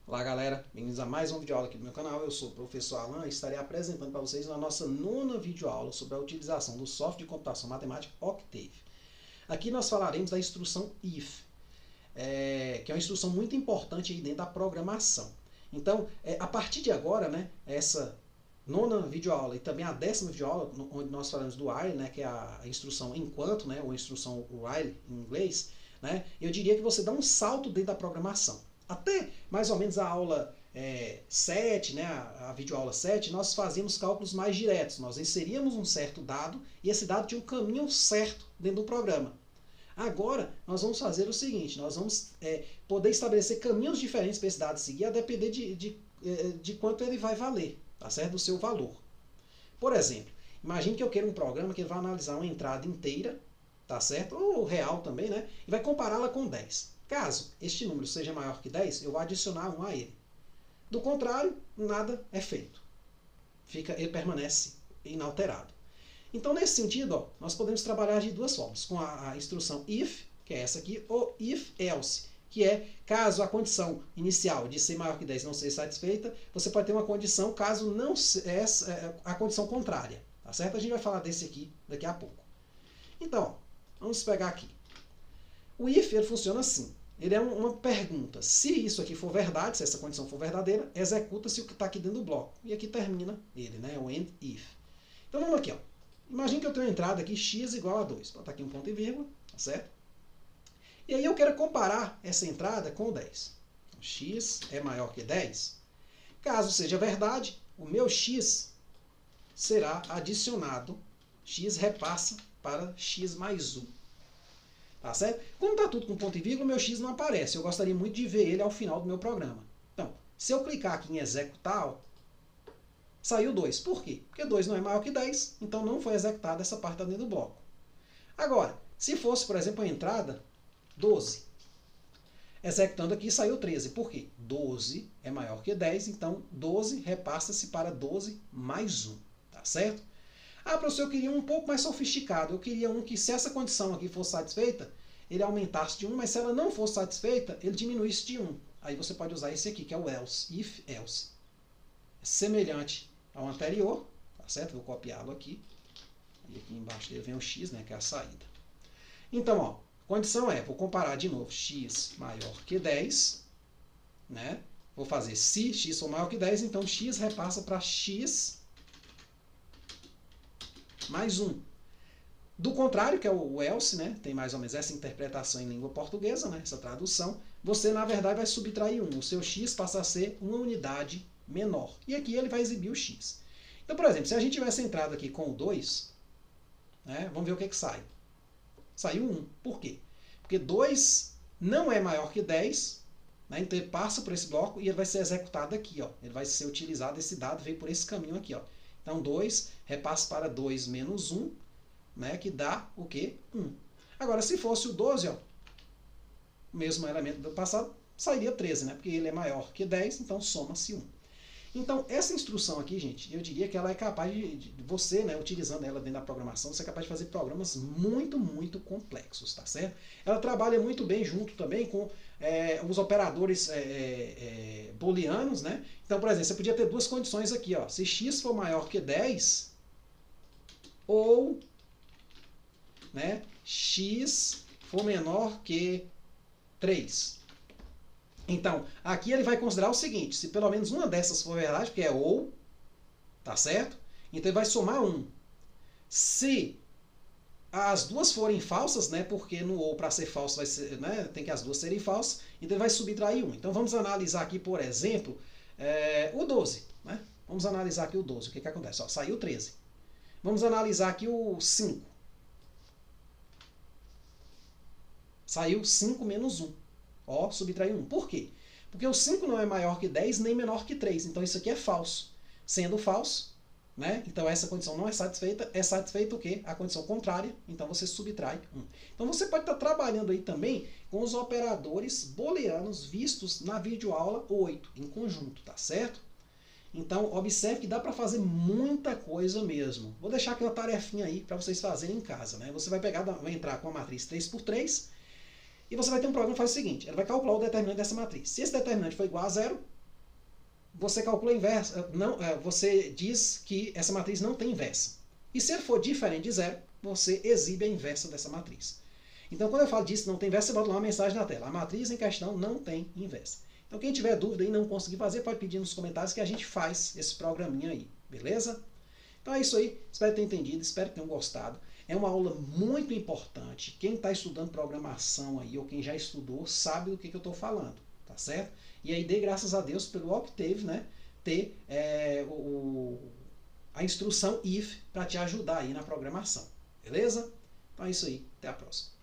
Olá galera, bem-vindos a mais uma videoaula aqui do meu canal. Eu sou o professor Alan e estarei apresentando para vocês a nossa nona videoaula sobre a utilização do software de computação matemática Octave. Aqui nós falaremos da instrução IF, que é uma instrução muito importante aí dentro da programação. Então, a partir de agora, né, essa nona videoaula e também a 10ª videoaula, onde nós falamos do while, né, que é a instrução enquanto, né, ou a instrução while em inglês, né, eu diria que você dá um salto dentro da programação. Até mais ou menos a aula 7, né, a videoaula 7, nós fazíamos cálculos mais diretos. Nós inseríamos um certo dado e esse dado tinha um caminho certo dentro do programa. Agora, nós vamos fazer o seguinte, nós vamos poder estabelecer caminhos diferentes para esse dado seguir, a depender de quanto ele vai valer, tá certo? Do seu valor. Por exemplo, imagine que eu queira um programa que vai analisar uma entrada inteira, tá certo? Ou real também, né? E vai compará-la com 10. Caso este número seja maior que 10, eu vou adicionar 1 a ele. Do contrário, nada é feito. Ele permanece inalterado. Então, nesse sentido, ó, nós podemos trabalhar de duas formas. Com a instrução if, que é essa aqui, ou if else, que é caso a condição inicial de ser maior que 10 não seja satisfeita, você pode ter uma condição caso não a condição contrária. Tá certo? A gente vai falar desse aqui daqui a pouco. Então, ó, vamos pegar aqui. O if ele funciona assim. Ele é uma pergunta. Se isso aqui for verdade, se essa condição for verdadeira, executa-se o que está aqui dentro do bloco. E aqui termina ele, né? O end if. Então vamos aqui, ó. Imagine que eu tenho uma entrada aqui x igual a 2. Vou botar aqui um ponto e vírgula, tá certo? E aí eu quero comparar essa entrada com o 10. Então, x é maior que 10. Caso seja verdade, o meu x será adicionado. X repassa para x mais 1. Tá certo? Como está tudo com ponto e vírgula, meu x não aparece. Eu gostaria muito de ver ele ao final do meu programa. Então, se eu clicar aqui em executar, ó, saiu 2. Por quê? Porque 2 não é maior que 10, então não foi executada essa parte dentro do bloco. Agora, se fosse, por exemplo, a entrada 12. Executando aqui, saiu 13. Por quê? 12 é maior que 10, então 12 repassa-se para 12 mais 1. Tá certo? Ah, professor, eu queria um pouco mais sofisticado. Eu queria um que, se essa condição aqui fosse satisfeita, ele aumentasse de 1, mas se ela não fosse satisfeita, ele diminuísse de 1. Aí você pode usar esse aqui, que é o else, if else. É semelhante ao anterior, tá certo? Vou copiá-lo aqui. E aqui embaixo dele vem o x, né, que é a saída. Então, ó, condição é, vou comparar de novo, x maior que 10, né? Vou fazer se x for maior que 10, então x repassa para x mais 1. Do contrário, que é o else, né? Tem mais ou menos essa interpretação em língua portuguesa, né? Essa tradução. Você, na verdade, vai subtrair 1. O seu x passa a ser uma unidade menor. E aqui ele vai exibir o x. Então, por exemplo, se a gente tivesse entrado aqui com o 2, né? Vamos ver o que sai. Saiu 1. Por quê? Porque 2 não é maior que 10, né? Então ele passa por esse bloco e ele vai ser executado aqui, ó. Ele vai ser utilizado, esse dado veio por esse caminho aqui, ó. Então 2 repassa para 2 menos 1, né, que dá o quê? 1. Agora, se fosse o 12, ó, o mesmo elemento do passado, sairia 13, né, porque ele é maior que 10, então soma-se 1. Então, essa instrução aqui, gente, eu diria que ela é capaz de você, né, utilizando ela dentro da programação, você é capaz de fazer programas muito, muito complexos, tá certo? Ela trabalha muito bem junto também com os operadores booleanos, né? Então, por exemplo, você podia ter duas condições aqui, ó. Se x for maior que 10, ou, né, x for menor que 3. Então, aqui ele vai considerar o seguinte, se pelo menos uma dessas for verdade, porque é ou, tá certo? Então ele vai somar 1. Se as duas forem falsas, né, porque no ou para ser falso vai ser, né, tem que as duas serem falsas, então ele vai subtrair 1. Então vamos analisar aqui, por exemplo, o 12. Né? Vamos analisar aqui o 12. O que acontece? Ó, saiu 13. Vamos analisar aqui o 5. Saiu 5 menos 1. Ó, subtraiu 1. Por quê? Porque o 5 não é maior que 10 nem menor que 3. Então isso aqui é falso. Sendo falso, né? Então essa condição não é satisfeita. É satisfeita o quê? A condição contrária. Então você subtrai 1. Então você pode estar trabalhando aí também com os operadores booleanos vistos na videoaula 8, em conjunto, tá certo? Então observe que dá para fazer muita coisa mesmo. Vou deixar aqui uma tarefinha aí para vocês fazerem em casa, né? Você vai entrar com a matriz 3×3, e você vai ter um programa que faz o seguinte, ele vai calcular o determinante dessa matriz. Se esse determinante for igual a 0, você calcula a inversa, não, você diz que essa matriz não tem inversa. E se ele for diferente de zero, você exibe a inversa dessa matriz. Então, quando eu falo disso, não tem inversa, você bota lá uma mensagem na tela. A matriz em questão não tem inversa. Então, quem tiver dúvida e não conseguir fazer, pode pedir nos comentários que a gente faz esse programinha aí, beleza? Então é isso aí, espero ter entendido, espero que tenham gostado. É uma aula muito importante. Quem está estudando programação aí, ou quem já estudou, sabe do que eu estou falando, tá certo? E aí dê graças a Deus pelo Octave, né? Ter a instrução if para te ajudar aí na programação, beleza? Então é isso aí, até a próxima.